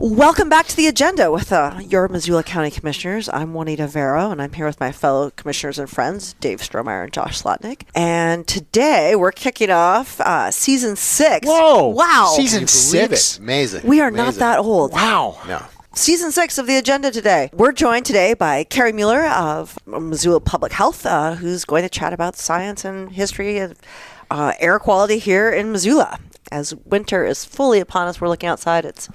Welcome back to the agenda with your Missoula County Commissioners. I'm Juanita Vero, and I'm here with my fellow commissioners and friends, Dave Strohmeyer and Josh Slotnick. And today we're kicking off Season 6. Whoa! Wow! Season 6? Amazing. We are not that old. Wow. No. Season 6 of the agenda today. We're joined today by Kerri Mueller of Missoula Public Health, who's going to chat about science and history and air quality here in Missoula. As winter is fully upon us, we're looking outside. It's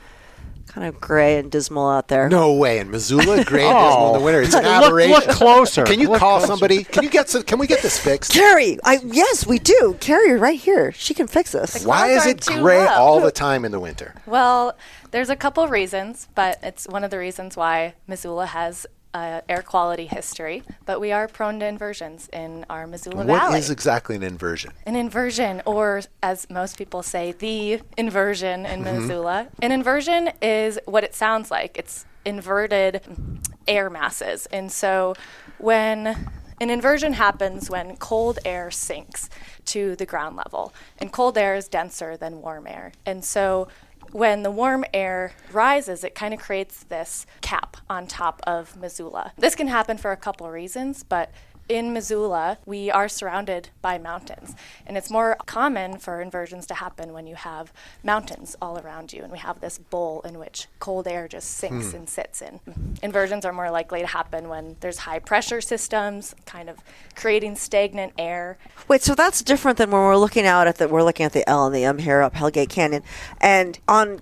kind of gray and dismal out there. No way. In Missoula, gray and dismal in the winter. It's an aberration. Look closer. Can you call somebody? Can we get this fixed? Kerri, yes, we do. Kerri, right here. She can fix this. Why is it gray all the time in the winter? Well, there's a couple reasons, but it's one of the reasons why Missoula has air quality history, but we are prone to inversions in our Missoula Valley. What is exactly an inversion? An inversion, or as most people say, the inversion in Missoula. An inversion is what it sounds like. It's inverted air masses. And so when an inversion happens when cold air sinks to the ground level, and cold air is denser than warm air. And so when the warm air rises, it kind of creates this cap on top of Missoula. This can happen for a couple reasons, but in Missoula, we are surrounded by mountains. And it's more common for inversions to happen when you have mountains all around you, and we have this bowl in which cold air just sinks and sits in. Inversions are more likely to happen when there's high pressure systems, kind of creating stagnant air. Wait, so that's different than when we're looking out at we're looking at the L and the M here up Hellgate Canyon. And on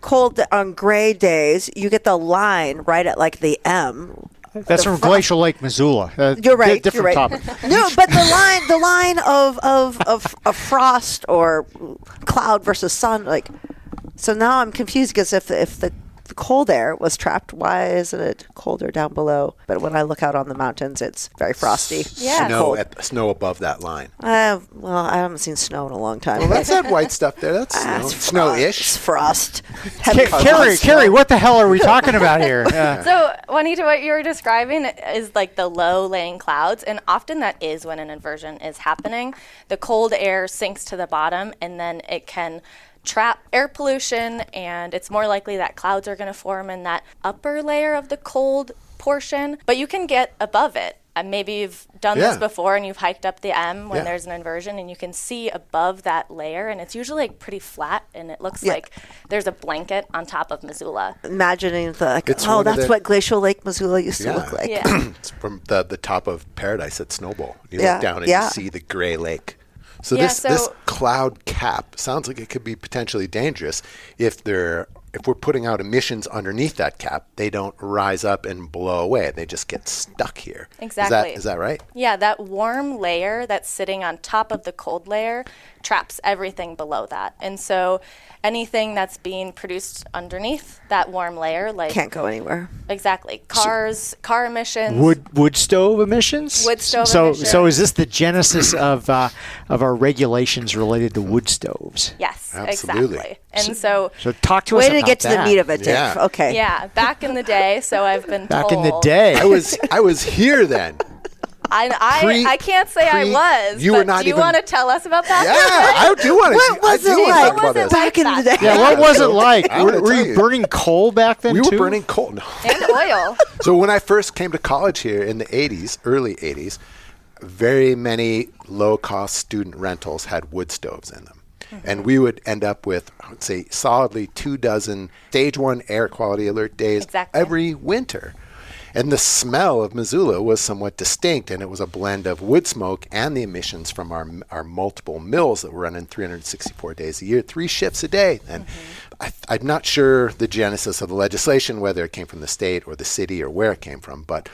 gray days, you get the line right at like the M. That's from Glacial Lake, Missoula. You're right. Different topic. No, but the line of frost or cloud versus sun, like. So now I'm confused because if the cold air was trapped, why isn't it colder down below? But when I look out on the mountains, it's very frosty. Yeah. Snow above that line. Well, I haven't seen snow in a long time. Well, that's that white stuff there. That's snow. It's Snow-ish. It's frost. Kerri, what the hell are we talking about here? So, Juanita, what you were describing is like the low-laying clouds, and often that is when an inversion is happening. The cold air sinks to the bottom, and then it can trap air pollution, and it's more likely that clouds are going to form in that upper layer of the cold portion, but you can get above it. Maybe you've done this before and you've hiked up the M when there's an inversion, and you can see above that layer, and it's usually like pretty flat, and it looks like there's a blanket on top of Missoula. Imagining that's what Glacial Lake, Missoula used to look like. Yeah. It's from the top of Paradise at Snowball. You look down and you see the gray lake. So this cloud cap sounds like it could be potentially dangerous if we're putting out emissions underneath that cap. They don't rise up and blow away. They just get stuck here. Exactly. Is that right? Yeah, that warm layer that's sitting on top of the cold layer traps everything below that. And so anything that's being produced underneath that warm layer, like, can't go anywhere. Exactly. Car emissions. Wood stove emissions? Wood stove emissions. So is this the genesis of our regulations related to wood stoves? Yes, absolutely. Exactly. And so talk to us about that. Way to get to the meat of it, Dave. Yeah. Okay. Yeah, back in the day, so I've been told. Back in the day. I was here then. I can't say I was. You but were not do you even want to tell us about that? Yeah, I do want to. What was it like back in the day? Yeah, what was it like? I'm gonna Were tell you you. burning coal back then, We too? were burning coal. No. And oil. So when I first came to college here in the 80s, early 80s, very many low-cost student rentals had wood stoves in them. And we would end up with, I would say, solidly 24 stage 1 air quality alert days every winter. And the smell of Missoula was somewhat distinct, and it was a blend of wood smoke and the emissions from our multiple mills that were running 364 days a year, 3 shifts a day. And I'm not sure the genesis of the legislation, whether it came from the state or the city or where it came from, but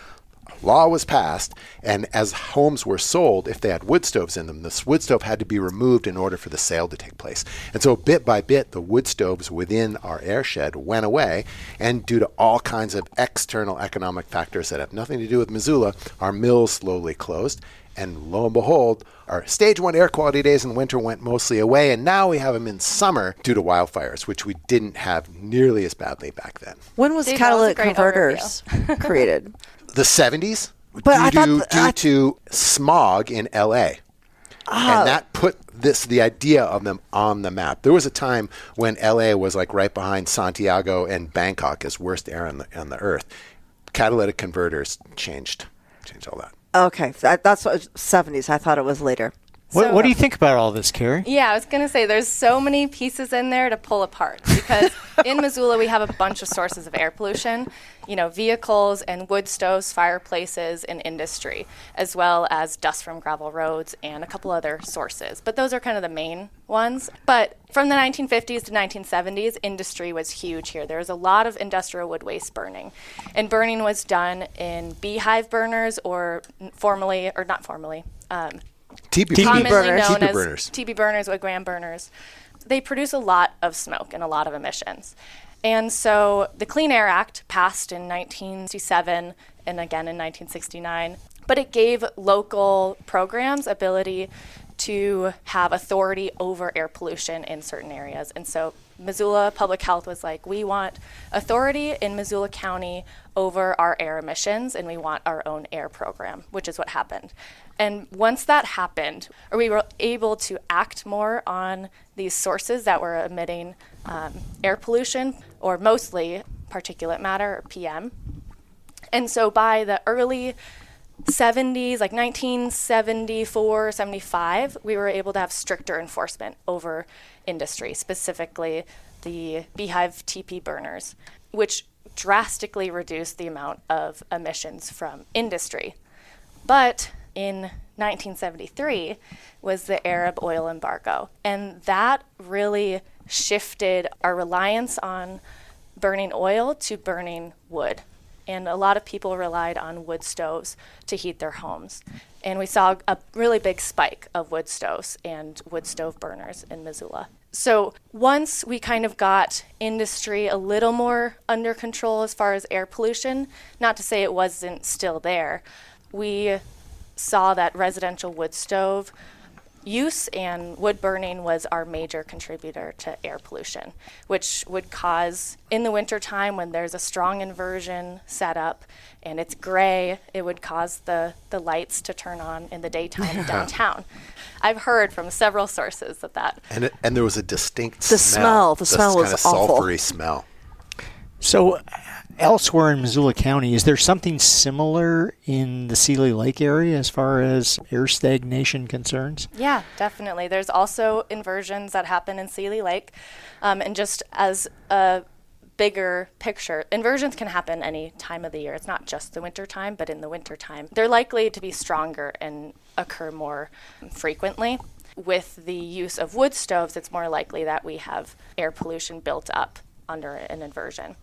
law was passed, and as homes were sold, if they had wood stoves in them, this wood stove had to be removed in order for the sale to take place. And so bit by bit, the wood stoves within our air shed went away, and due to all kinds of external economic factors that have nothing to do with Missoula, our mills slowly closed, and lo and behold, our stage 1 air quality days in winter went mostly away, and now we have them in summer due to wildfires, which we didn't have nearly as badly back then. When was catalytic converters created? The 70s, But due to smog in LA. And that put the idea of them on the map. There was a time when LA was like right behind Santiago and Bangkok as worst air on the earth. Catalytic converters changed all that. Okay, that's what 70s. I thought it was later. What do you think about all this, Kerri? Yeah, I was going to say there's so many pieces in there to pull apart because in Missoula we have a bunch of sources of air pollution, vehicles and wood stoves, fireplaces, and industry, as well as dust from gravel roads and a couple other sources. But those are kind of the main ones. But from the 1950s to 1970s, industry was huge here. There was a lot of industrial wood waste burning. And burning was done in beehive burners commonly known as TB burners, wood gram burners. They produce a lot of smoke and a lot of emissions. And so the Clean Air Act passed in 1967 and again in 1969, but it gave local programs ability to have authority over air pollution in certain areas. And so Missoula Public Health was like, we want authority in Missoula County over our air emissions, and we want our own air program, which is what happened. And once that happened, we were able to act more on these sources that were emitting air pollution, or mostly particulate matter, or PM. And so by the early 70s, like 1974, 75, we were able to have stricter enforcement over industry, specifically the beehive TP burners, which drastically reduced the amount of emissions from industry. But in 1973 was the Arab oil embargo, and that really shifted our reliance on burning oil to burning wood. And a lot of people relied on wood stoves to heat their homes. And we saw a really big spike of wood stoves and wood stove burners in Missoula. So once we kind of got industry a little more under control as far as air pollution, not to say it wasn't still there, we saw that residential wood stove use and wood burning was our major contributor to air pollution, which would cause, in the wintertime when there's a strong inversion set up and it's gray, it would cause the lights to turn on in the daytime downtown. I've heard from several sources that. And there was a distinct smell. The smell was kind of awful. sulfury smell. So elsewhere in Missoula County, is there something similar in the Seeley Lake area as far as air stagnation concerns? Yeah, definitely. There's also inversions that happen in Seeley Lake. And just as a bigger picture, inversions can happen any time of the year. It's not just the winter time, but in the winter time, they're likely to be stronger and occur more frequently. With the use of wood stoves, it's more likely that we have air pollution built up under an inversion.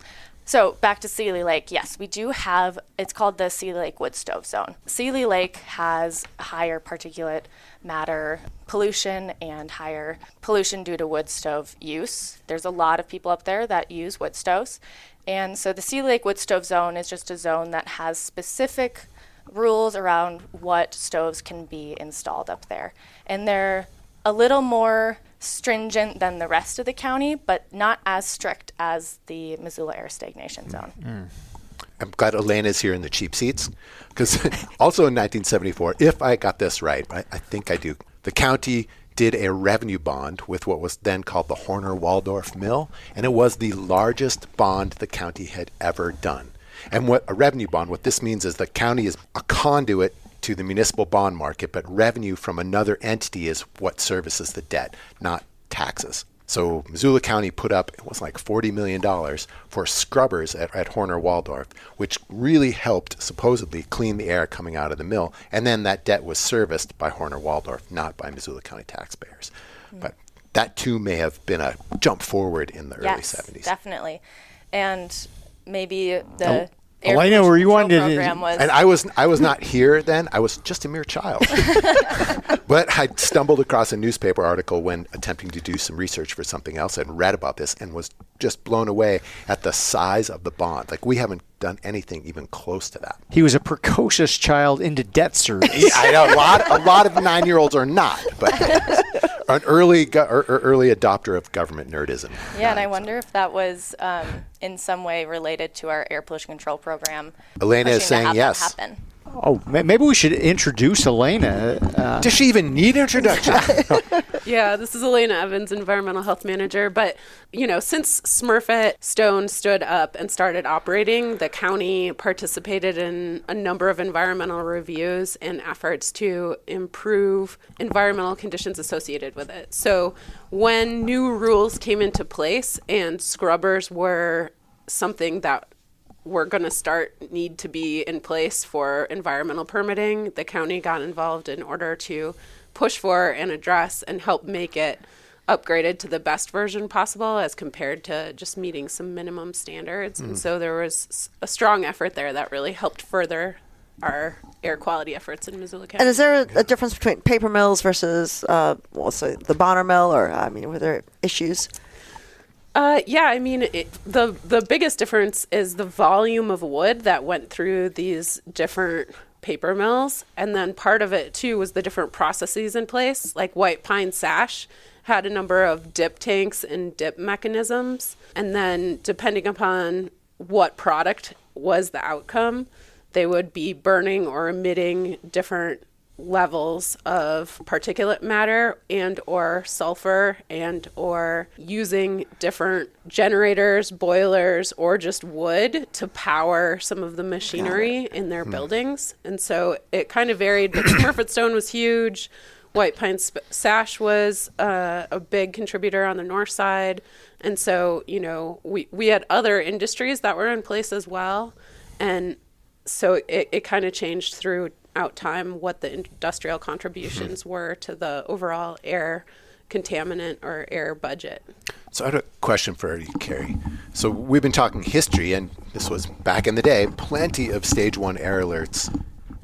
So back to Seeley Lake, yes, we do have, it's called the Seeley Lake Wood Stove Zone. Seeley Lake has higher particulate matter pollution and higher pollution due to wood stove use. There's a lot of people up there that use wood stoves. And so the Seeley Lake Wood Stove Zone is just a zone that has specific rules around what stoves can be installed up there. And they're a little more stringent than the rest of the county, but not as strict as the Missoula Air Stagnation Zone. I'm glad Elena's here in the cheap seats, because also in 1974, if I got this right, I think I do, the county did a revenue bond with what was then called the Horner-Waldorf Mill, and it was the largest bond the county had ever done. And what a revenue bond, what this means is the county is a conduit to the municipal bond market, but revenue from another entity is what services the debt, not taxes. So Missoula County put up, it was like $40 million for scrubbers at Horner-Waldorf, which really helped supposedly clean the air coming out of the mill. And then that debt was serviced by Horner-Waldorf, not by Missoula County taxpayers. But that too may have been a jump forward in the early 70s. Definitely. And maybe the Elena, were you wanting to? And I was not here then. I was just a mere child. But I stumbled across a newspaper article when attempting to do some research for something else and read about this and was just blown away at the size of the bond. Like, we haven't done anything even close to that. He was a precocious child into debt service. Yeah, I know a lot of 9-year-olds are not, but an early adopter of government nerdism. Yeah, and I wonder if that was in some way related to our air pollution control program. Elena is saying yes. Happen. Oh, maybe we should introduce Elena. Does she even need introduction? Yeah, this is Elena Evans, Environmental Health Manager. But, since Smurfit Stone stood up and started operating, the county participated in a number of environmental reviews and efforts to improve environmental conditions associated with it. So when new rules came into place and scrubbers were something that were going to need to be in place for environmental permitting, the county got involved in order to push for and address and help make it upgraded to the best version possible as compared to just meeting some minimum standards. And so there was a strong effort there that really helped further our air quality efforts in Missoula County. And is there a difference between paper mills versus, the Bonner mill, or, were there issues? The biggest difference is the volume of wood that went through these different paper mills. And then part of it, too, was the different processes in place. Like White Pine Sash had a number of dip tanks and dip mechanisms. And then depending upon what product was the outcome, they would be burning or emitting different levels of particulate matter and or sulfur and or using different generators, boilers, or just wood to power some of the machinery in their buildings. And so it kind of varied, but Smurfit Stone was huge. White Pine Sash was a big contributor on the north side. And so, we had other industries that were in place as well. And so it kind of changed throughout time what the industrial contributions were to the overall air contaminant or air budget. So I had a question for you, Kerri. So we've been talking history, and this was back in the day, plenty of stage 1 air alerts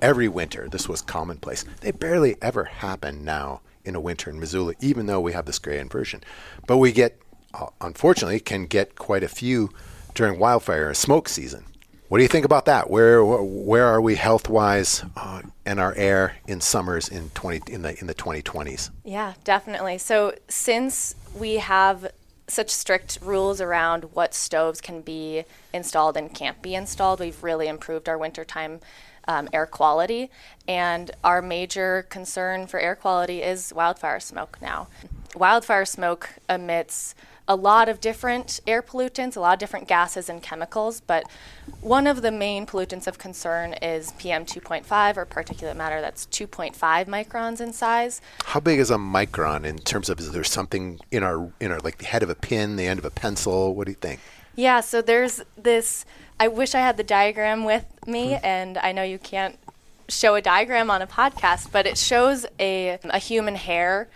every winter. This was commonplace. They barely ever happen now in a winter in Missoula, even though we have this gray inversion. But we unfortunately, can get quite a few during wildfire and smoke season. What do you think about that? Where are we health-wise in our air in summers in the 2020s? Yeah, definitely. So since we have such strict rules around what stoves can be installed and can't be installed, we've really improved our wintertime air quality. And our major concern for air quality is wildfire smoke now. Wildfire smoke emits a lot of different air pollutants, a lot of different gases and chemicals, but one of the main pollutants of concern is PM 2.5, or particulate matter that's 2.5 microns in size. How big is a micron in terms of, is there something in our like the head of a pin, the end of a pencil? What do you think? Yeah, so there's this, I wish I had the diagram with me, and I know you can't show a diagram on a podcast, but it shows a human hair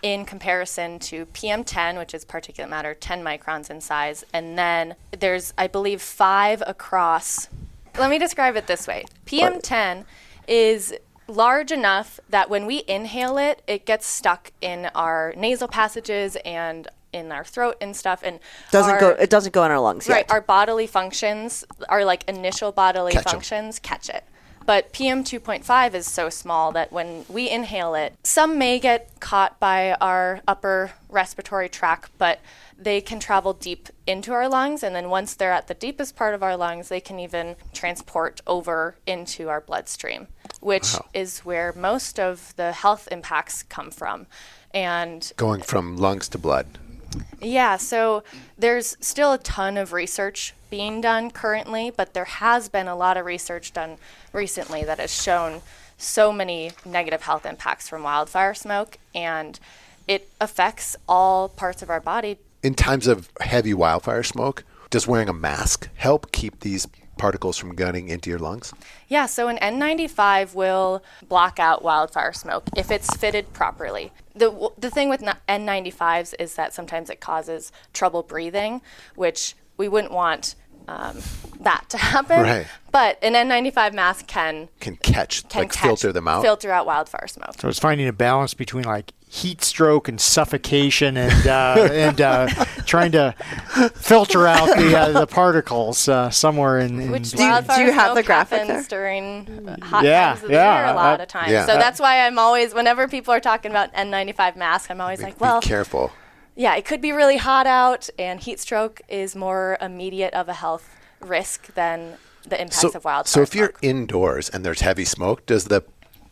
in comparison to PM10, which is particulate matter, 10 microns in size. And then there's, I believe, 5 across. Let me describe it this way. PM10 is large enough that when we inhale it, it gets stuck in our nasal passages and in our throat and stuff. And it doesn't go in our lungs yet. Right. Our bodily functions, our initial bodily functions catch it. But PM 2.5 is so small that when we inhale it, some may get caught by our upper respiratory tract, but they can travel deep into our lungs. And then once they're at the deepest part of our lungs, they can even transport over into our bloodstream, which is where most of the health impacts come from. And going from lungs to blood. Yeah, so there's still a ton of research being done currently, but there has been a lot of research done recently that has shown so many negative health impacts from wildfire smoke, and it affects all parts of our body. In times of heavy wildfire smoke, does wearing a mask help keep these particles from getting into your lungs? Yeah, so an N95 will block out wildfire smoke if it's fitted properly. The thing with N95s is that sometimes it causes trouble breathing, which we wouldn't want that to happen. Right. But an N95 mask can filter them out. Filter out wildfire smoke. So it's finding a balance between heat stroke and suffocation and trying to filter out the particles somewhere in which do you have the graphic happens there? during hot times of the year a lot of times. Yeah. So that's why I'm always, whenever people are talking about N95 mask, I'm always be careful. Yeah, it could be really hot out, and heat stroke is more immediate of a health risk than the impacts of wildfire So if you're smoke. indoors and there's heavy smoke, does the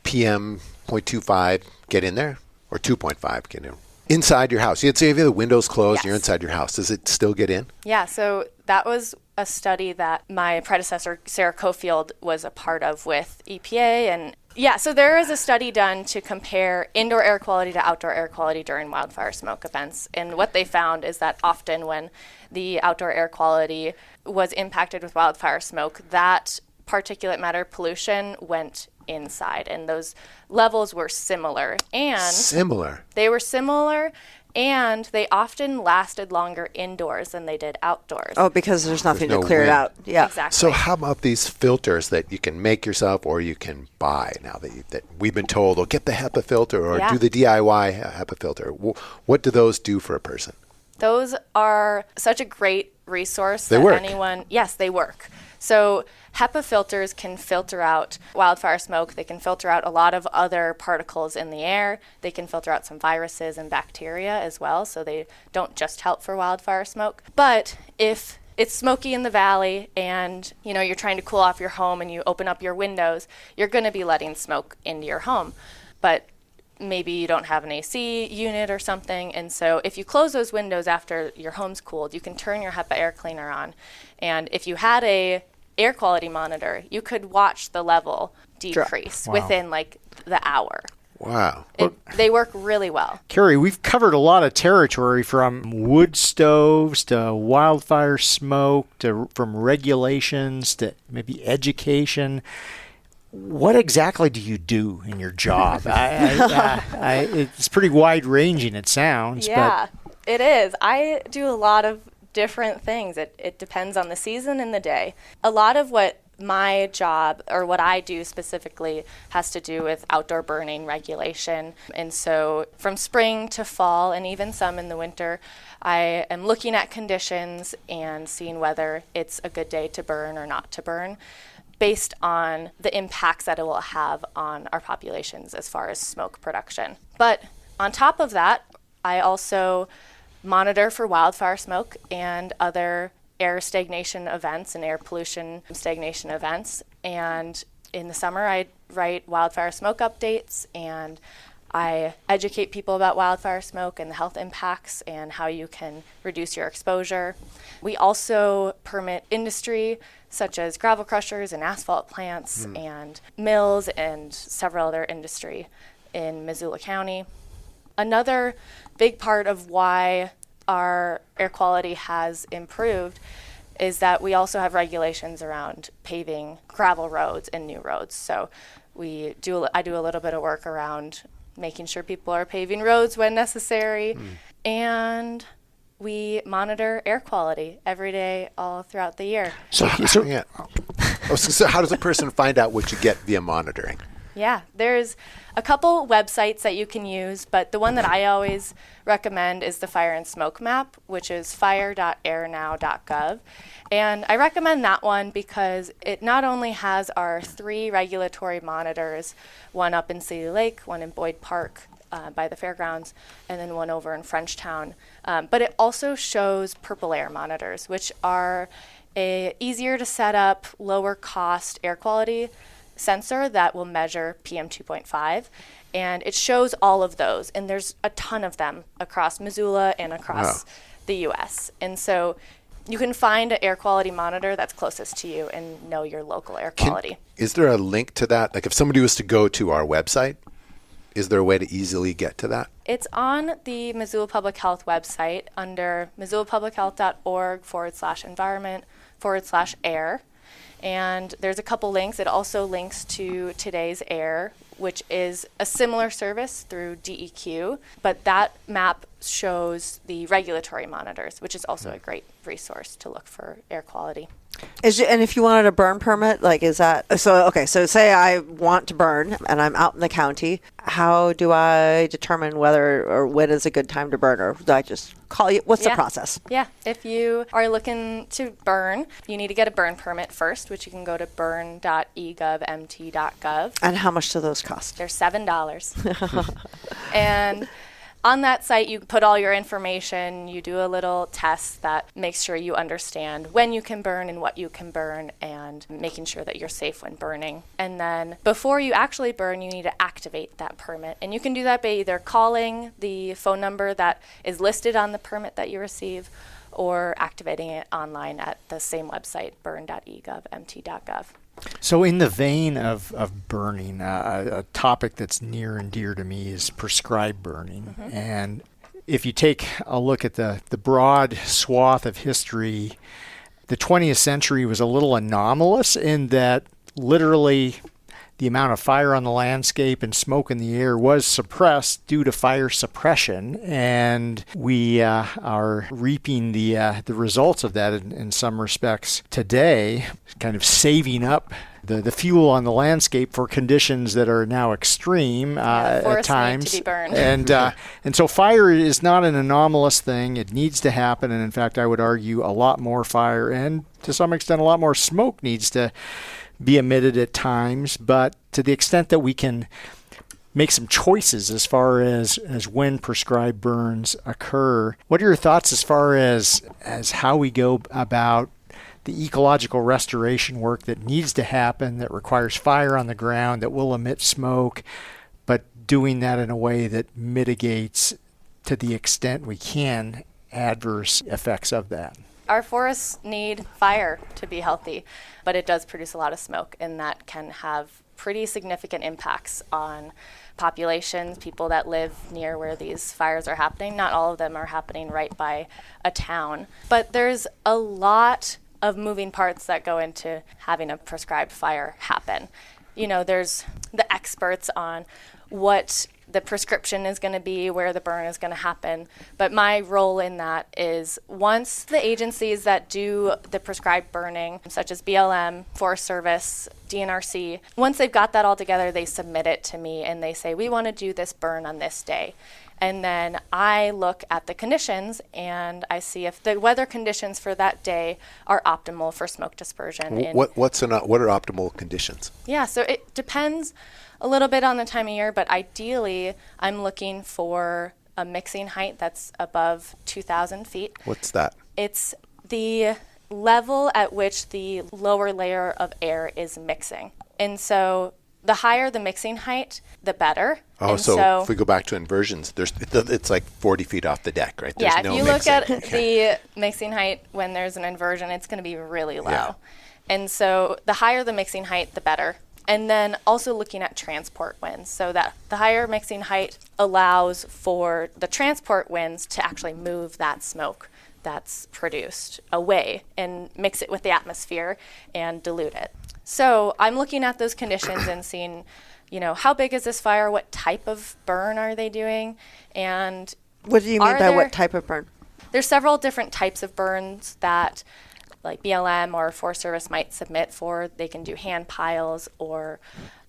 PM 0.25 get in there? or 2.5 can do. Inside your house. You'd say if you have the windows closed, Yes. you're inside your house. Does it still get in? Yeah, so that was a study that my predecessor, Sarah Cofield, was a part of with EPA. And yeah, so there is a study done to compare indoor air quality to outdoor air quality during wildfire smoke events. And what they found is that often when the outdoor air quality was impacted with wildfire smoke, that particulate matter pollution went inside, and those levels were similar. And Similar. they were similar, and they often lasted longer indoors than they did outdoors. Oh, because there's nothing no to clear it wind. out. Yeah. Exactly. So how about these filters that you can make yourself or you can buy now that we've been told, oh, get the HEPA filter or Yeah. do the DIY HEPA filter. What do those do for a person? Those are such a great resource They that work. anyone, yes, they work. So HEPA filters can filter out wildfire smoke. They can filter out a lot of other particles in the air. They can filter out some viruses and bacteria as well, so they don't just help for wildfire smoke. But if it's smoky in the valley and you're trying to cool off your home and you open up your windows, you're going to be letting smoke into your home. But maybe you don't have an AC unit or something, and so if you close those windows after your home's cooled, you can turn your HEPA air cleaner on. And if you had a air quality monitor, you could watch the level decrease Wow. within like the hour. Wow. They work really well. Kerri, we've covered a lot of territory from wood stoves to wildfire smoke to from regulations to maybe education. What exactly do you do in your job? It's pretty wide-ranging, it sounds. Yeah, it is. I do a lot of different things. It depends on the season and the day. A lot of what my job, or what I do specifically, has to do with outdoor burning regulation. And so from spring to fall, and even some in the winter, I am looking at conditions and seeing whether it's a good day to burn or not to burn, based on the impacts that it will have on our populations as far as smoke production. But on top of that, I also monitor for wildfire smoke and other air stagnation events and air pollution stagnation events. And in the summer, I write wildfire smoke updates, and I educate people about wildfire smoke and the health impacts and how you can reduce your exposure. We also permit industry, such as gravel crushers and asphalt plants and mills and several other industry in Missoula County. Another big part of why our air quality has improved is that we also have regulations around paving gravel roads and new roads. So I do a little bit of work around making sure people are paving roads when necessary. And we monitor air quality every day all throughout the year. So how does a person find out what you get via monitoring? Yeah, there's a couple websites that you can use, but the one that I always recommend is the Fire and Smoke Map, which is fire.airnow.gov. And I recommend that one because it not only has our 3 regulatory monitors, one up in City Lake, one in Boyd Park by the fairgrounds, and then one over in Frenchtown, but it also shows purple air monitors, which are a easier to set up, lower cost air quality sensor that will measure PM 2.5, and it shows all of those, and there's a ton of them across Missoula and across the U.S. And so you can find an air quality monitor that's closest to you and know your local air quality. Is there a link to that? Like if somebody was to go to our website, is there a way to easily get to that? It's on the Missoula Public Health website under missoulapublichealth.org/environment/air. And there's a couple links. It also links to Today's Air, which is a similar service through DEQ, but that map shows the regulatory monitors, which is also a great resource to look for air quality. And if you wanted a burn permit, like is that so? Okay, so say I want to burn and I'm out in the county. How do I determine whether or when is a good time to burn, or do I just call you? What's the process? Yeah, if you are looking to burn, you need to get a burn permit first, which you can go to burn.egovmt.gov. And how much do those cost? They're $7. And On that site, you put all your information, you do a little test that makes sure you understand when you can burn and what you can burn, and making sure that you're safe when burning. And then before you actually burn, you need to activate that permit. And you can do that by either calling the phone number that is listed on the permit that you receive, or activating it online at the same website, burn.egovmt.gov. So in the vein of burning, a topic that's near and dear to me is prescribed burning. Mm-hmm. And if you take a look at the broad swath of history, the 20th century was a little anomalous in that literally the amount of fire on the landscape and smoke in the air was suppressed due to fire suppression, and we are reaping the results of that in some respects today, kind of saving up the fuel on the landscape for conditions that are now extreme at times. Need to be burned. And so fire is not an anomalous thing. It needs to happen, and in fact, I would argue a lot more fire and to some extent a lot more smoke needs to be emitted at times, but to the extent that we can make some choices as far as when prescribed burns occur, what are your thoughts as far as how we go about the ecological restoration work that needs to happen, that requires fire on the ground, that will emit smoke, but doing that in a way that mitigates, to the extent we can, adverse effects of that? Our forests need fire to be healthy, but it does produce a lot of smoke, and that can have pretty significant impacts on populations, people that live near where these fires are happening. Not all of them are happening right by a town, but there's a lot of moving parts that go into having a prescribed fire happen. You know, there's the experts on what the prescription is going to be, where the burn is going to happen. But my role in that is once the agencies that do the prescribed burning, such as BLM, Forest Service, DNRC, once they've got that all together, they submit it to me and they say, we want to do this burn on this day. And then I look at the conditions and I see if the weather conditions for that day are optimal for smoke dispersion. What are optimal conditions? Yeah, so it depends a little bit on the time of year, but ideally I'm looking for a mixing height that's above 2,000 feet. What's that? It's the level at which the lower layer of air is mixing. And so the higher the mixing height, the better. Oh, and so if we go back to inversions, it's like 40 feet off the deck, right? There's yeah, no if you mixing. look at the mixing height when there's an inversion, it's going to be really low. Yeah. And so the higher the mixing height, the better. And then also looking at transport winds, so that the higher mixing height allows for the transport winds to actually move that smoke that's produced away and mix it with the atmosphere and dilute it. So I'm looking at those conditions and seeing, you know, how big is this fire? What type of burn are they doing? And what do you mean by what type of burn? There's several different types of burns that like BLM or Forest Service might submit for. They can do hand piles or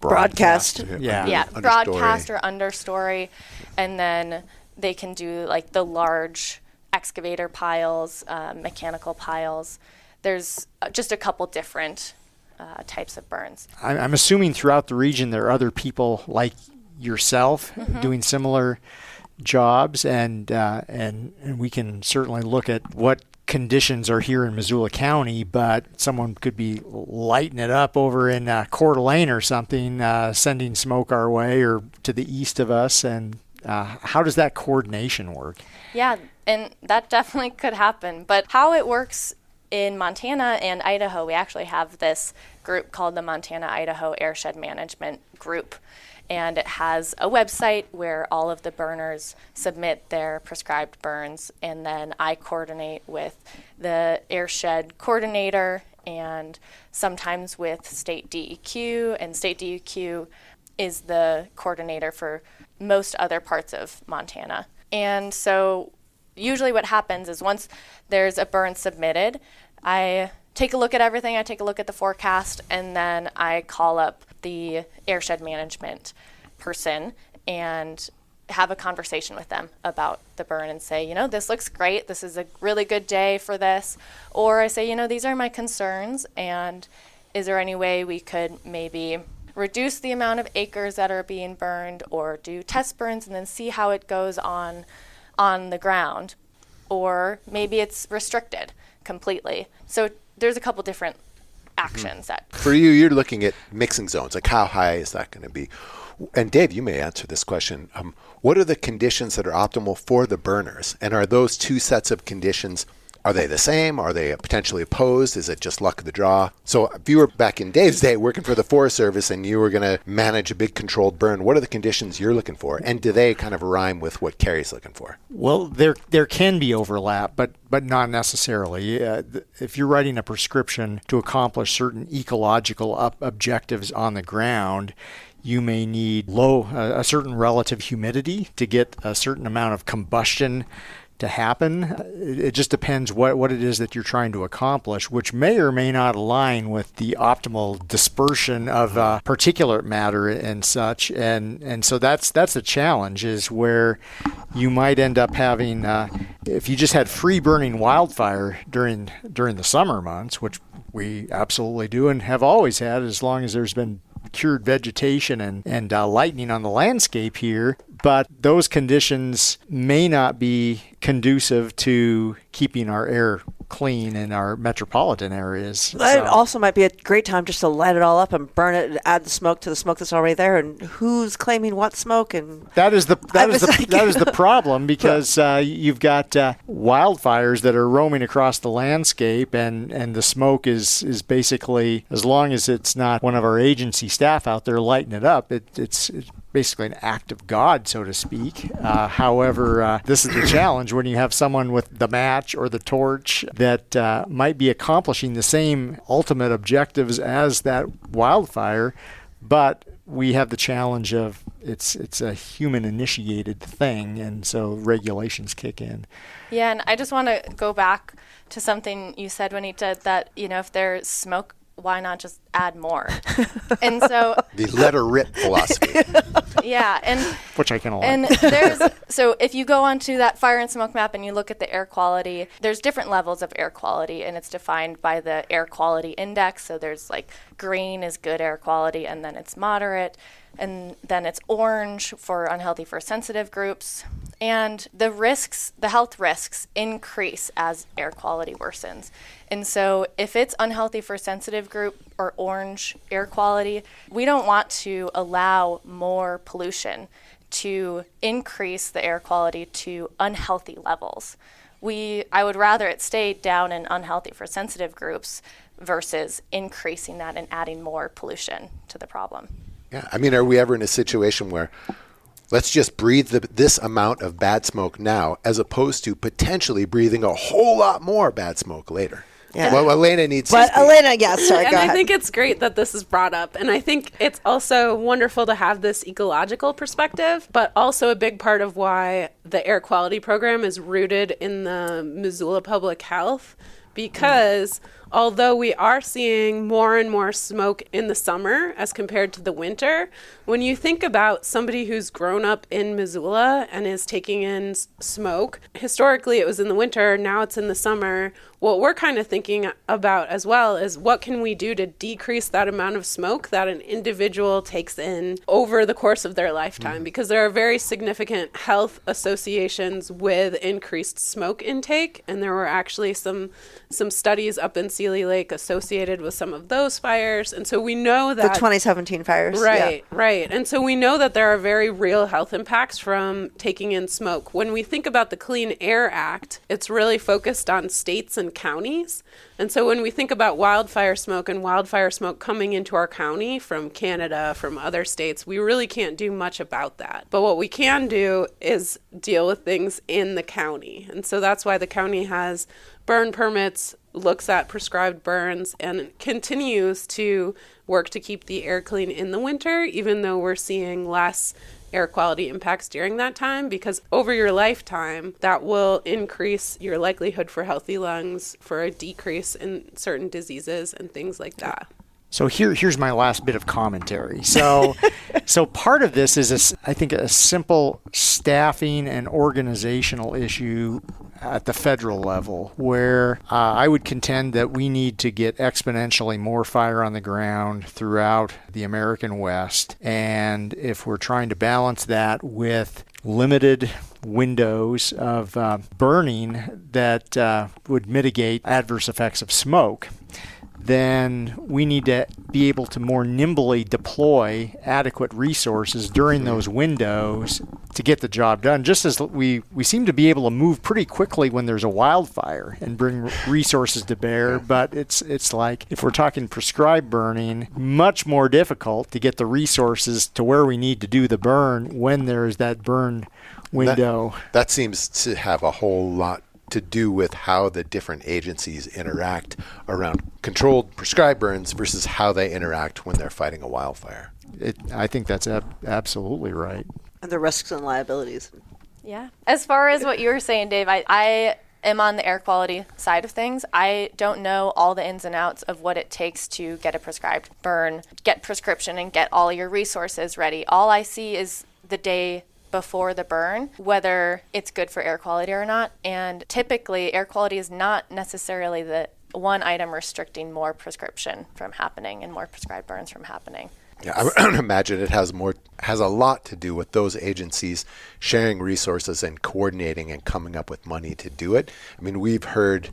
broadcast. Yeah, broadcast or understory. And then they can do like the large excavator piles, mechanical piles. There's just a couple different types of burns. I'm assuming throughout the region there are other people like yourself doing similar jobs, and we can certainly look at what conditions are here in Missoula County, but someone could be lighting it up over in Coeur d'Alene or something, sending smoke our way or to the east of us. And how does that coordination work? Yeah, and that definitely could happen. But how it works in Montana and Idaho, we actually have this group called the Montana-Idaho Airshed Management Group. And it has a website where all of the burners submit their prescribed burns, and then I coordinate with the airshed coordinator and sometimes with state DEQ, and state DEQ is the coordinator for most other parts of Montana. And so usually what happens is once there's a burn submitted, I take a look at everything, I take a look at the forecast, and then I call up the airshed management person and have a conversation with them about the burn and say, you know, this looks great, this is a really good day for this. Or I say, you know, these are my concerns, and is there any way we could maybe reduce the amount of acres that are being burned, or do test burns and then see how it goes on the ground. Or maybe it's restricted completely. So there's a couple different actions that. For you, you're looking at mixing zones. Like, how high is that going to be? And Dave, you may answer this question. What are the conditions that are optimal for the burners? And are those two sets of conditions, are they the same? Are they potentially opposed? Is it just luck of the draw? So if you were back in Dave's day working for the Forest Service and you were going to manage a big controlled burn, what are the conditions you're looking for? And do they kind of rhyme with what Kerri's looking for? Well, there can be overlap, but not necessarily. If you're writing a prescription to accomplish certain ecological objectives on the ground, you may need a certain relative humidity to get a certain amount of combustion to happen. It just depends what it is that you're trying to accomplish, which may or may not align with the optimal dispersion of particulate matter and such. And so that's the challenge, is where you might end up having, if you just had free burning wildfire during the summer months, which we absolutely do and have always had as long as there's been cured vegetation and lightning on the landscape here, but those conditions may not be conducive to keeping our air clean in our metropolitan areas. It also might be a great time just to light it all up and burn it and add the smoke to the smoke that's already there. And who's claiming what smoke? And that is the problem, because you've got wildfires that are roaming across the landscape, and the smoke is basically, as long as it's not one of our agency staff out there lighting it up, it's basically an act of God, so to speak. However, this is the challenge when you have someone with the match or the torch that might be accomplishing the same ultimate objectives as that wildfire, but we have the challenge of it's a human-initiated thing, and so regulations kick in. Yeah, and I just want to go back to something you said when you said that, if there's smoke, why not just add more? And so the let her rip philosophy. Yeah, and which I can like. And so if you go onto that fire and smoke map and you look at the air quality, there's different levels of air quality, and it's defined by the air quality index. So there's like green is good air quality, and then it's moderate, and then it's orange for unhealthy for sensitive groups. And the health risks increase as air quality worsens. And so if it's unhealthy for sensitive group or orange air quality, we don't want to allow more pollution to increase the air quality to unhealthy levels. I would rather it stay down in unhealthy for sensitive groups versus increasing that and adding more pollution to the problem. Yeah, I mean, are we ever in a situation where let's just breathe this amount of bad smoke now, as opposed to potentially breathing a whole lot more bad smoke later? Yeah. Well, Elena needs to speak. Elena, yeah, sorry, go ahead. I think it's great that this is brought up. And I think it's also wonderful to have this ecological perspective, but also a big part of why the air quality program is rooted in the Missoula Public Health, because although we are seeing more and more smoke in the summer as compared to the winter, when you think about somebody who's grown up in Missoula and is taking in smoke, historically it was in the winter, now it's in the summer. What we're kind of thinking about as well is what can we do to decrease that amount of smoke that an individual takes in over the course of their lifetime, because there are very significant health associations with increased smoke intake, and there were actually some studies up in Sealy Lake associated with some of those fires. And so we know that the 2017 fires. Right. And so we know that there are very real health impacts from taking in smoke. When we think about the Clean Air Act, it's really focused on states and counties. And so when we think about wildfire smoke and wildfire smoke coming into our county from Canada, from other states, we really can't do much about that. But what we can do is deal with things in the county. And so that's why the county has burn permits, looks at prescribed burns, and continues to work to keep the air clean in the winter, even though we're seeing less air quality impacts during that time, because over your lifetime, that will increase your likelihood for healthy lungs, for a decrease in certain diseases and things like that. So here's my last bit of commentary. So part of this is, I think, a simple staffing and organizational issue at the federal level, where I would contend that we need to get exponentially more fire on the ground throughout the American West. And if we're trying to balance that with limited windows of burning that would mitigate adverse effects of smoke, then we need to be able to more nimbly deploy adequate resources during those windows to get the job done. Just as we seem to be able to move pretty quickly when there's a wildfire and bring resources to bear, but it's like, if we're talking prescribed burning, much more difficult to get the resources to where we need to do the burn when there's that burn window. That seems to have a whole lot to do with how the different agencies interact around controlled prescribed burns versus how they interact when they're fighting a wildfire. I think that's absolutely right. And the risks and liabilities. Yeah. As far as what you were saying, Dave, I am on the air quality side of things. I don't know all the ins and outs of what it takes to get a prescribed burn, get prescription, and get all your resources ready. All I see is the day before the burn, whether it's good for air quality or not. And typically, air quality is not necessarily the one item restricting more prescription from happening and more prescribed burns from happening. Yeah, I would imagine it has a lot to do with those agencies sharing resources and coordinating and coming up with money to do it. I mean, we've heard,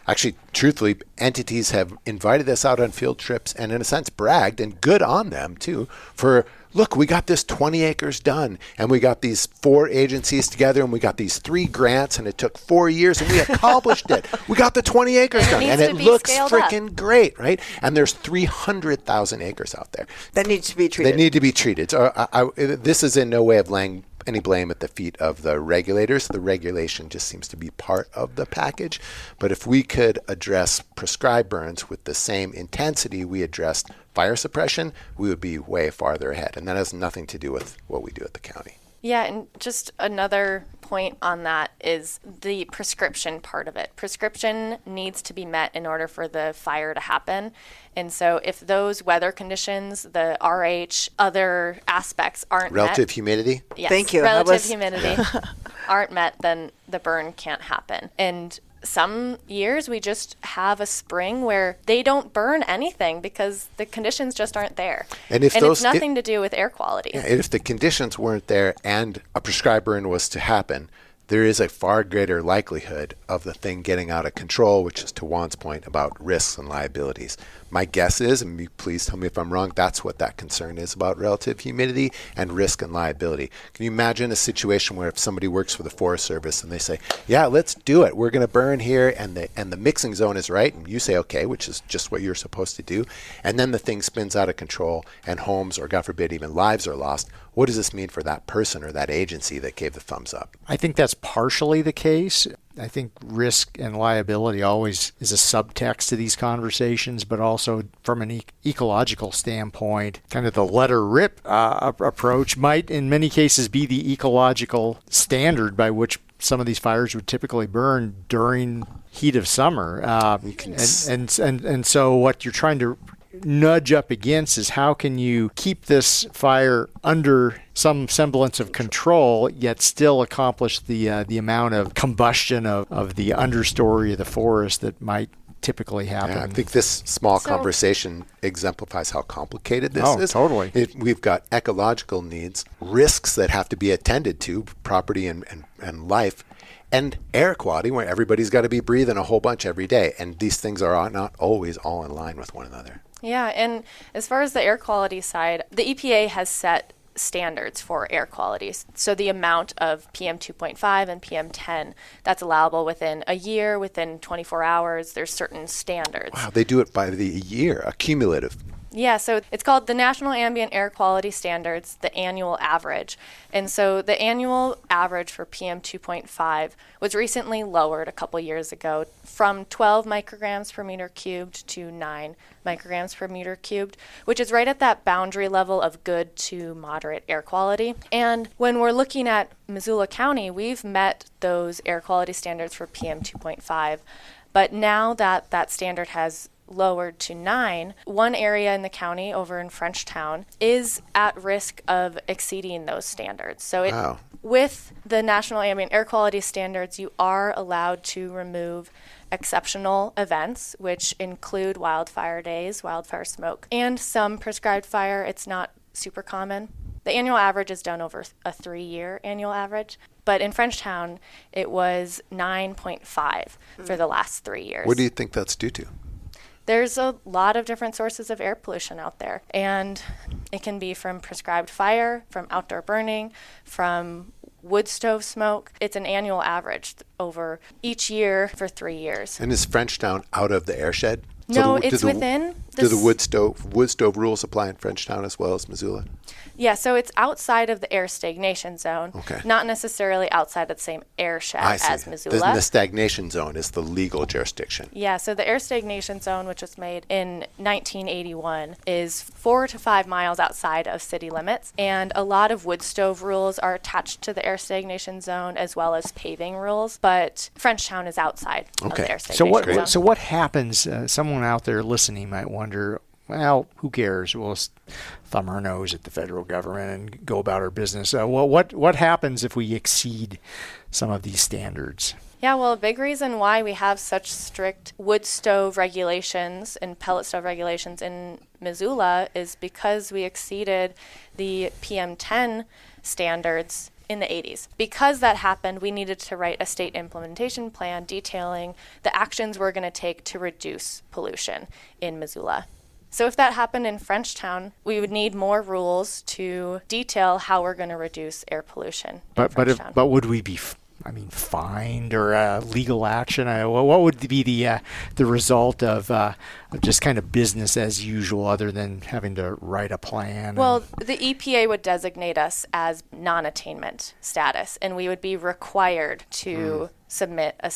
actually, truthfully, entities have invited us out on field trips and, in a sense, bragged, and good on them, too, for, look, we got this 20 acres done, and we got these 4 agencies together, and we got these 3 grants, and it took 4 years, and we accomplished it. We got the 20 acres done, and it looks freaking great, right? And there's 300,000 acres out there. That needs to be treated. They need to be treated. So this is in no way of laying any blame at the feet of the regulators. The regulation just seems to be part of the package. But if we could address prescribed burns with the same intensity we addressed fire suppression, we would be way farther ahead. And that has nothing to do with what we do at the county. Yeah, and just another point on that is the prescription part of it. Prescription needs to be met in order for the fire to happen. And so if those weather conditions, the RH, other aspects aren't Relative met, humidity? yes, Thank you. relative humidity aren't met, then the burn can't happen. And some years we just have a spring where they don't burn anything because the conditions just aren't there. And if it's nothing to do with air quality. Yeah, if the conditions weren't there and a prescribed burn was to happen, there is a far greater likelihood of the thing getting out of control, which is to Juan's point about risks and liabilities. My guess is, and please tell me if I'm wrong, that's what that concern is about relative humidity and risk and liability. Can you imagine a situation where if somebody works for the Forest Service and they say, yeah, let's do it. We're going to burn here and the mixing zone is right. And you say, okay, which is just what you're supposed to do. And then the thing spins out of control and homes or, God forbid, even lives are lost. What does this mean for that person or that agency that gave the thumbs up? I think that's partially the case. I think risk and liability always is a subtext to these conversations, but also from an ecological standpoint, kind of the let her rip approach might in many cases be the ecological standard by which some of these fires would typically burn during heat of summer. And so what you're trying to nudge up against is how can you keep this fire under some semblance of control, yet still accomplish the amount of combustion of the understory of the forest that might typically happen. Yeah, I think this small conversation exemplifies how complicated this is. Oh, totally. We've got ecological needs, risks that have to be attended to, property and life, and air quality, where everybody's got to be breathing a whole bunch every day. And these things are not always all in line with one another. Yeah, and as far as the air quality side, the EPA has set standards for air quality. So the amount of PM 2.5 and PM 10 that's allowable within a year, within 24 hours, there's certain standards. Wow, they do it by the year, a cumulative. Yeah, so it's called the National Ambient Air Quality Standards, the annual average. And so the annual average for PM 2.5 was recently lowered a couple years ago from 12 micrograms per meter cubed to 9 micrograms per meter cubed, which is right at that boundary level of good to moderate air quality. And when we're looking at Missoula County, we've met those air quality standards for PM 2.5. But now that that standard has lowered to 9, one area in the county over in Frenchtown is at risk of exceeding those standards. So Wow. with the National Ambient Air Quality Standards, you are allowed to remove exceptional events, which include wildfire days, wildfire smoke, and some prescribed fire. It's not super common. The annual average is done over a 3-year annual average, but in Frenchtown, it was 9.5 for the last 3 years. What do you think that's due to? There's a lot of different sources of air pollution out there, and it can be from prescribed fire, from outdoor burning, from wood stove smoke. It's an annual average over each year for 3 years. And is Frenchtown out of the airshed? No, do it's the- within. Do the wood stove rules apply in Frenchtown as well as Missoula? Yeah, so it's outside of the air stagnation zone, Okay. not necessarily outside of the same airshed I see. as Missoula. The stagnation zone is the legal jurisdiction. Yeah, so the air stagnation zone, which was made in 1981, is 4 to 5 miles outside of city limits, and a lot of wood stove rules are attached to the air stagnation zone as well as paving rules, but Frenchtown is outside of Okay. the air So stagnation zone. what happens? Someone out there listening might wonder, well, who cares? We'll just thumb our nose at the federal government and go about our business. What happens if we exceed some of these standards? Yeah, well, a big reason why we have such strict wood stove regulations and pellet stove regulations in Missoula is because we exceeded the PM10 standards in the 80s. Because that happened, we needed to write a state implementation plan detailing the actions we're going to take to reduce pollution in Missoula. So if that happened in Frenchtown, we would need more rules to detail how we're going to reduce air pollution in Frenchtown. But would we be fined or legal action? What would be the result of just kind of business as usual, other than having to write a plan? Well, the EPA would designate us as non-attainment status, and we would be required to submit a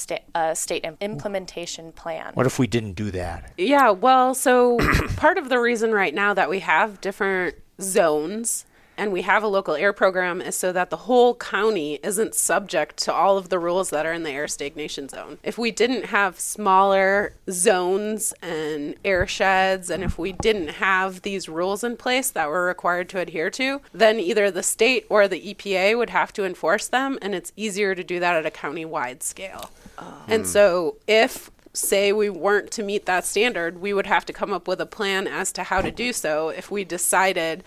state implementation plan. What if we didn't do that? Yeah, well, so part of the reason right now that we have different zones and we have a local air program is so that the whole county isn't subject to all of the rules that are in the air stagnation zone. If we didn't have smaller zones and air sheds, and if we didn't have these rules in place that we're required to adhere to, then either the state or the EPA would have to enforce them, and it's easier to do that at a county-wide scale. And so if say we weren't to meet that standard, we would have to come up with a plan as to how to do so. If we decided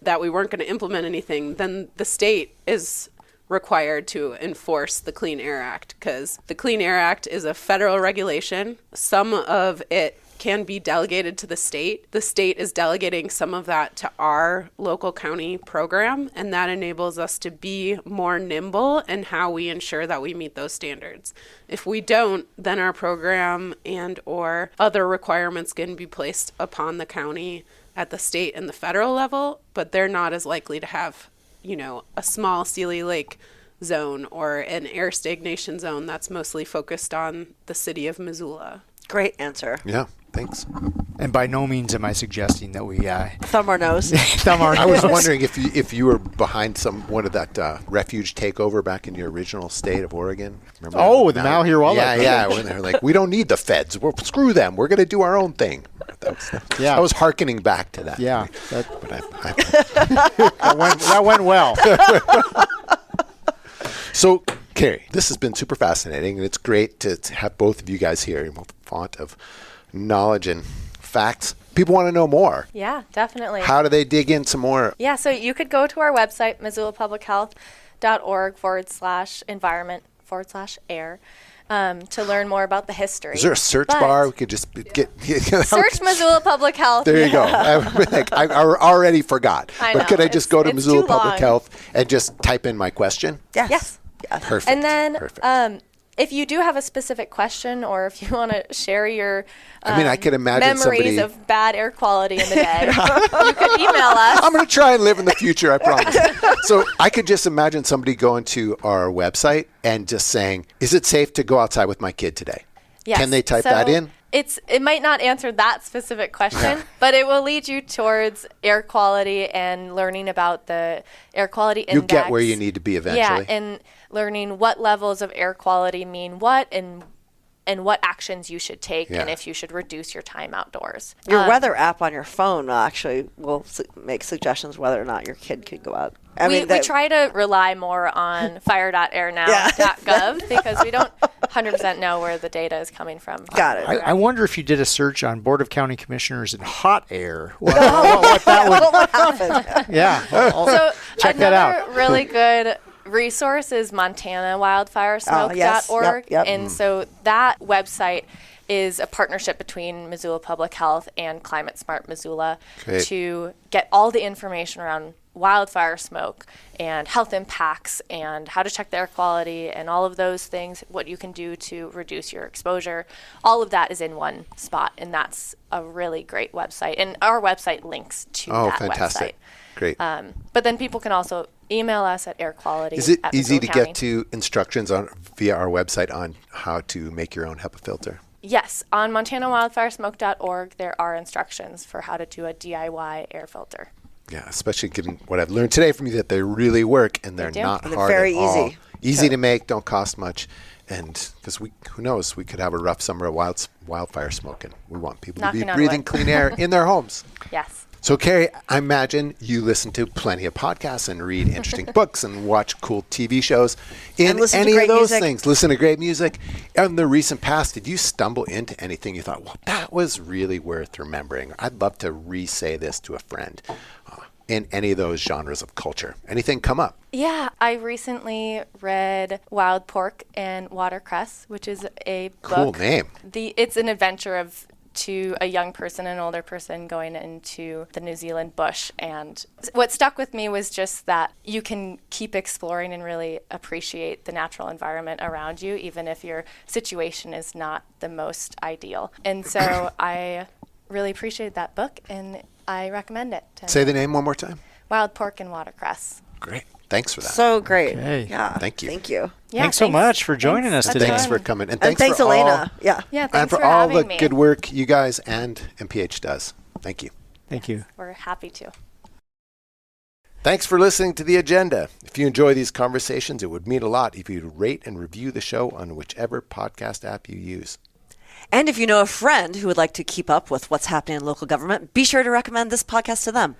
that we weren't going to implement anything, then the state is required to enforce the Clean Air Act, because the Clean Air Act is a federal regulation. Some of it can be delegated to the state. The state is delegating some of that to our local county program, and that enables us to be more nimble in how we ensure that we meet those standards. If we don't, then our program and or other requirements can be placed upon the county at the state and the federal level, but they're not as likely to have, a small Sealy Lake zone or an air stagnation zone that's mostly focused on the city of Missoula. Great answer. Yeah, thanks. And by no means am I suggesting that we Thumb our nose. thumb our I was nose. wondering if you were behind one of that refuge takeover back in your original state of Oregon. Remember Oh, that? the Now Here Wildlife. Yeah, when they're like, we don't need the feds. Screw them. We're going to do our own thing. Yeah. I was hearkening back to that. Yeah, But that went well. So, Kerri, this has been super fascinating, and it's great to have both of you guys here in a font of knowledge and facts. People want to know more. Yeah, definitely. How do they dig in some more? Yeah, so you could go to our website, missoulapublichealth.org/environment/air, to learn more about the history. Is there a search But bar? We could just get search Missoula Public Health. There you go. I already forgot. I But know. could I just go to It's Missoula too Public long. Health and just type in my question? Yes. Yes. Perfect. And then Perfect. if you do have a specific question, or if you want to share your I could imagine memories somebody. of bad air quality in the day, you could email us. I'm going to try and live in the future, I promise. So I could just imagine somebody going to our website and just saying, is it safe to go outside with my kid today? Yes. Can they type So that in? It might not answer that specific question, but it will lead you towards air quality and learning about the air quality index. You get where you need to be eventually. Yeah, and learning what levels of air quality mean what, and and what actions you should take and Yeah. if you should reduce your time outdoors. Your weather app on your phone actually will make suggestions whether or not your kid could go out. We try to rely more on fire.airnow.gov because we don't 100% know where the data is coming from. Got it. I wonder if you did a search on Board of County Commissioners in hot air, what that would. What happened? Yeah. So check that out. another really good resource is MontanaWildfireSmoke.org. Yep. And so that website is a partnership between Missoula Public Health and Climate Smart Missoula Great. to get all the information around wildfire smoke and health impacts and how to check the air quality and all of those things, what you can do to reduce your exposure. All of that is in one spot, and that's a really great website. And our website links to that fantastic. website. Great. But then people can also email us at air quality. Is it at easy to Missoula get County. to instructions via our website on how to make your own HEPA filter? Yes, on MontanaWildfireSmoke.org, there are instructions for how to do a DIY air filter. Yeah, especially given what I've learned today from you, that they really work and they're They do. not And they're hard very at all. easy. Easy to make, don't cost much. And because who knows, we could have a rough summer of wildfire smoke, and we want people to be Knocking on breathing wood. clean air in their homes. Yes. So, Kerri, I imagine you listen to plenty of podcasts and read interesting books and watch cool TV shows. In And listen to any of great those music. things, listen to great music. In the recent past, did you stumble into anything you thought, well, that was really worth remembering? I'd love to re-say this to a friend in any of those genres of culture. Anything come up? Yeah, I recently read Wild Pork and Watercress, which is a Cool book. name. It's an adventure to a young person and an older person going into the New Zealand bush. And what stuck with me was just that you can keep exploring and really appreciate the natural environment around you, even if your situation is not the most ideal. And so I really appreciated that book, and I recommend it. Say the name one more time. Wild Pork and Watercress. Great. Thanks for that. So great. Okay. Yeah. Thank you. Thank you. Yeah, Thanks so much for joining us today. Thanks fun. for coming. And thanks, for Elena. Yeah. Yeah, and thanks for for all having the me. good work you guys and MPH does. Thank you. Thank you. We're happy to. Thanks for listening to The Agenda. If you enjoy these conversations, it would mean a lot if you'd rate and review the show on whichever podcast app you use. And if you know a friend who would like to keep up with what's happening in local government, be sure to recommend this podcast to them.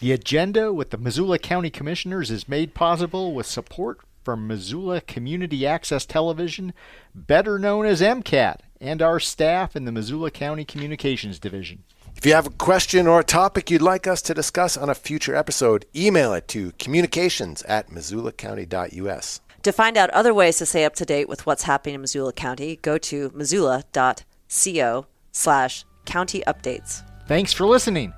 The Agenda with the Missoula County Commissioners is made possible with support from Missoula Community Access Television, better known as MCAT, and our staff in the Missoula County Communications Division. If you have a question or a topic you'd like us to discuss on a future episode, email it to communications@missoulacounty.us. To find out other ways to stay up to date with what's happening in Missoula County, go to missoula.co/county updates. Thanks for listening.